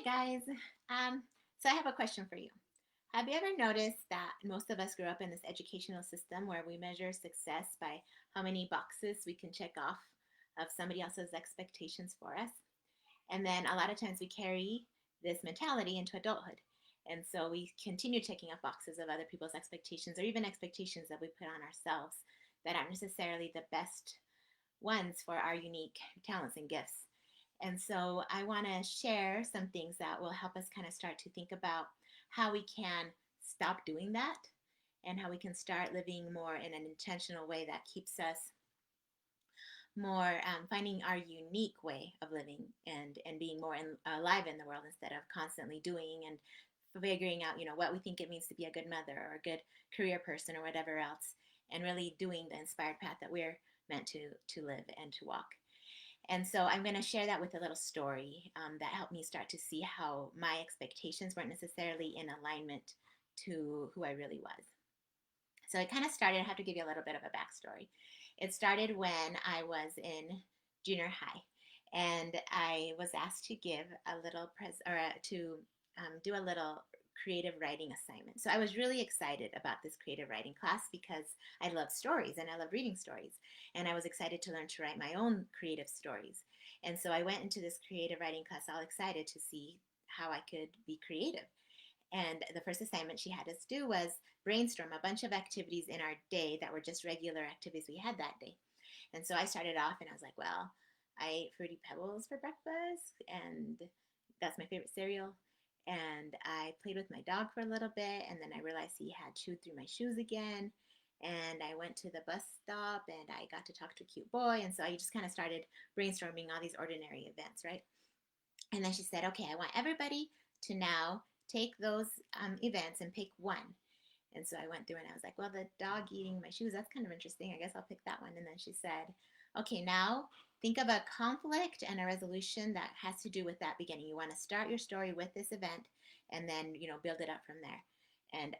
Hi, guys. So I have a question for you. Have you ever noticed that most of us grew up in this educational system where we measure success by how many boxes we can check off of somebody else's expectations for us? And then a lot of times we carry this mentality into adulthood. And so we continue checking off boxes of other people's expectations or even expectations that we put on ourselves that aren't necessarily the best ones for our unique talents and gifts. And so I want to share some things that will help us kind of start to think about how we can stop doing that and how we can start living more in an intentional way that keeps us more finding our unique way of living and being more alive in the world instead of constantly doing and figuring out what we think it means to be a good mother or a good career person or whatever else, and really doing the inspired path that we're meant to live and to walk. And so I'm going to share that with a little story that helped me start to see how my expectations weren't necessarily in alignment to who I really was. So it kind of started, I have to give you a little bit of a backstory. It started when I was in junior high, and I was asked to give a little to do a little creative writing assignment. So I was really excited about this creative writing class because I love stories and I love reading stories. And I was excited to learn to write my own creative stories. And so I went into this creative writing class all excited to see how I could be creative. And the first assignment she had us do was brainstorm a bunch of activities in our day that were just regular activities we had that day. And so I started off and I was like, well, I ate Fruity Pebbles for breakfast, and that's my favorite cereal. And I played with my dog for a little bit, and then I realized he had chewed through my shoes again. And I went to the bus stop and I got to talk to a cute boy. And so I just kind of started brainstorming all these ordinary events, right? And then she said, okay, I want everybody to now take those events and pick one. And so I went through and I was like, well, the dog eating my shoes, that's kind of interesting. I guess I'll pick that one. And then she said, okay, now think of a conflict and a resolution that has to do with that beginning. You want to start your story with this event and then, build it up from there. And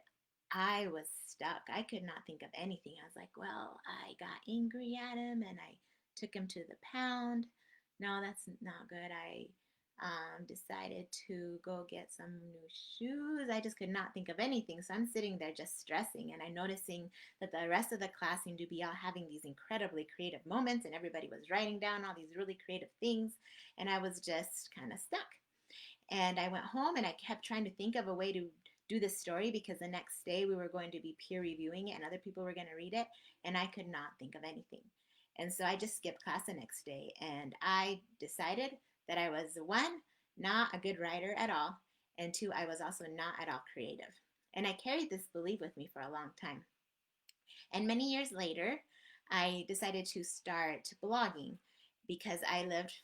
I was stuck. I could not think of anything. I was like, well, I got angry at him and I took him to the pound. No, that's not good. I decided to go get some new shoes. I just could not think of anything. So I'm sitting there just stressing, and I'm noticing that the rest of the class seemed to be all having these incredibly creative moments, and everybody was writing down all these really creative things. And I was just kind of stuck. And I went home and I kept trying to think of a way to do this story because the next day we were going to be peer reviewing it and other people were going to read it. And I could not think of anything. And so I just skipped class the next day and I decided that I was one, not a good writer at all, and two, I was also not at all creative. And I carried this belief with me for a long time. And many years later, I decided to start blogging because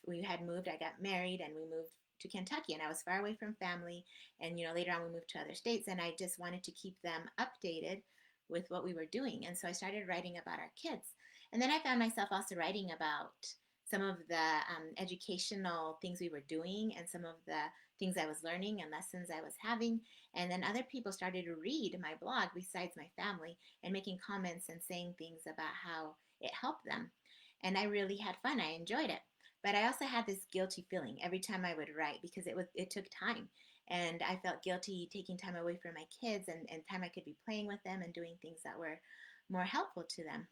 we had moved, I got married, and we moved to Kentucky, and I was far away from family. And, later on, we moved to other states, and I just wanted to keep them updated with what we were doing. And so I started writing about our kids. And then I found myself also writing about some of the educational things we were doing and some of the things I was learning and lessons I was having. And then other people started to read my blog besides my family and making comments and saying things about how it helped them. And I really had fun. I enjoyed it. But I also had this guilty feeling every time I would write because it took time. And I felt guilty taking time away from my kids and time I could be playing with them and doing things that were more helpful to them.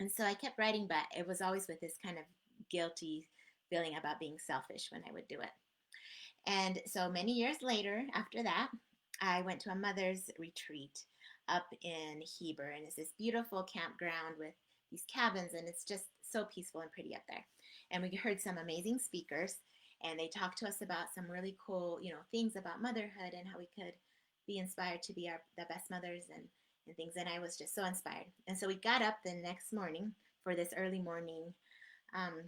And so I kept writing, but it was always with this kind of guilty feeling about being selfish when I would do it. And so many years later, after that, I went to a mother's retreat up in Heber, and it's this beautiful campground with these cabins, and it's just so peaceful and pretty up there. And we heard some amazing speakers, and they talked to us about some really cool, things about motherhood and how we could be inspired to be the best mothers and things. And I was just so inspired. And so we got up the next morning for this early morning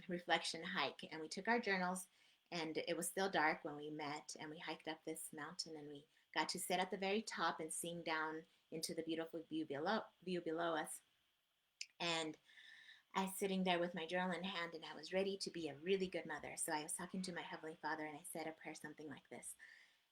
reflection hike, and we took our journals, and it was still dark when we met, and we hiked up this mountain, and we got to sit at the very top and seeing down into the beautiful view below us. And I was sitting there with my journal in hand, and I was ready to be a really good mother. So I was talking to my Heavenly Father, and I said a prayer something like this: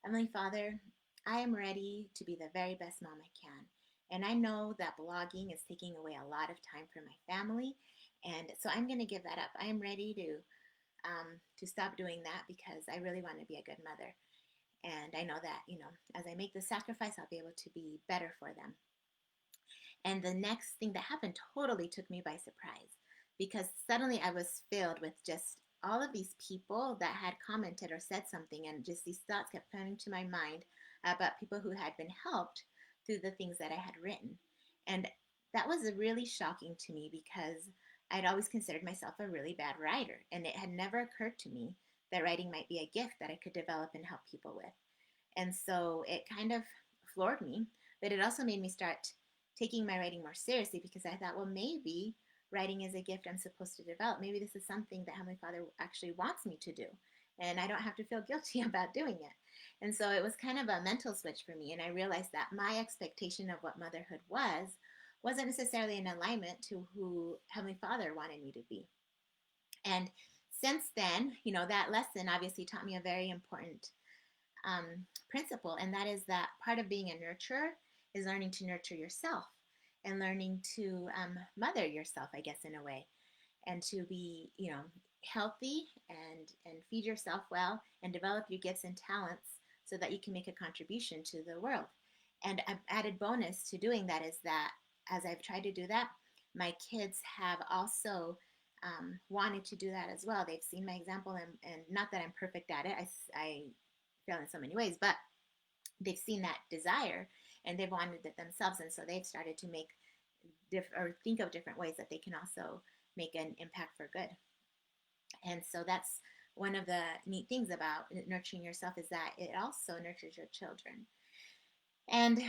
Heavenly Father, I am ready to be the very best mom I can. And I know that blogging is taking away a lot of time from my family. And so I'm going to give that up. I am ready to stop doing that because I really want to be a good mother. And I know that, as I make the sacrifice, I'll be able to be better for them. And the next thing that happened totally took me by surprise because suddenly I was filled with just all of these people that had commented or said something, and just these thoughts kept coming to my mind about people who had been helped through the things that I had written. And that was really shocking to me because I'd always considered myself a really bad writer, and it had never occurred to me that writing might be a gift that I could develop and help people with. And so it kind of floored me, but it also made me start taking my writing more seriously because I thought, well, maybe writing is a gift I'm supposed to develop. Maybe this is something that Heavenly Father actually wants me to do, and I don't have to feel guilty about doing it. And so it was kind of a mental switch for me, and I realized that my expectation of what motherhood wasn't necessarily in alignment to who Heavenly Father wanted me to be. And since then, that lesson obviously taught me a very important principle, and that is that part of being a nurturer is learning to nurture yourself and learning to mother yourself, I guess, in a way, and to be, healthy and feed yourself well and develop your gifts and talents so that you can make a contribution to the world. And an added bonus to doing that is that as I've tried to do that, my kids have also wanted to do that as well. They've seen my example, and not that I'm perfect at it. I fail in so many ways, but they've seen that desire and they've wanted it themselves, and so they've started to make or think of different ways that they can also make an impact for good. And so that's one of the neat things about nurturing yourself, is that it also nurtures your children. And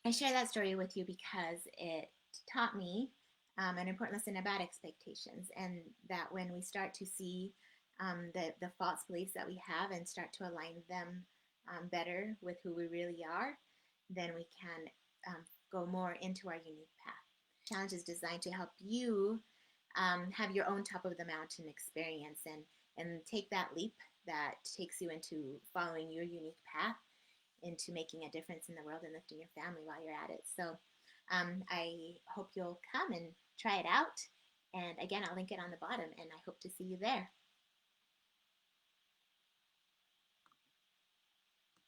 I share that story with you because it taught me an important lesson about expectations, and that when we start to see the false beliefs that we have and start to align them better with who we really are, then we can go more into our unique path. Challenge is designed to help you have your own top of the mountain experience, and take that leap that takes you into following your unique path, into making a difference in the world and lifting your family while you're at it. So I hope you'll come and try it out. And again, I'll link it on the bottom, and I hope to see you there.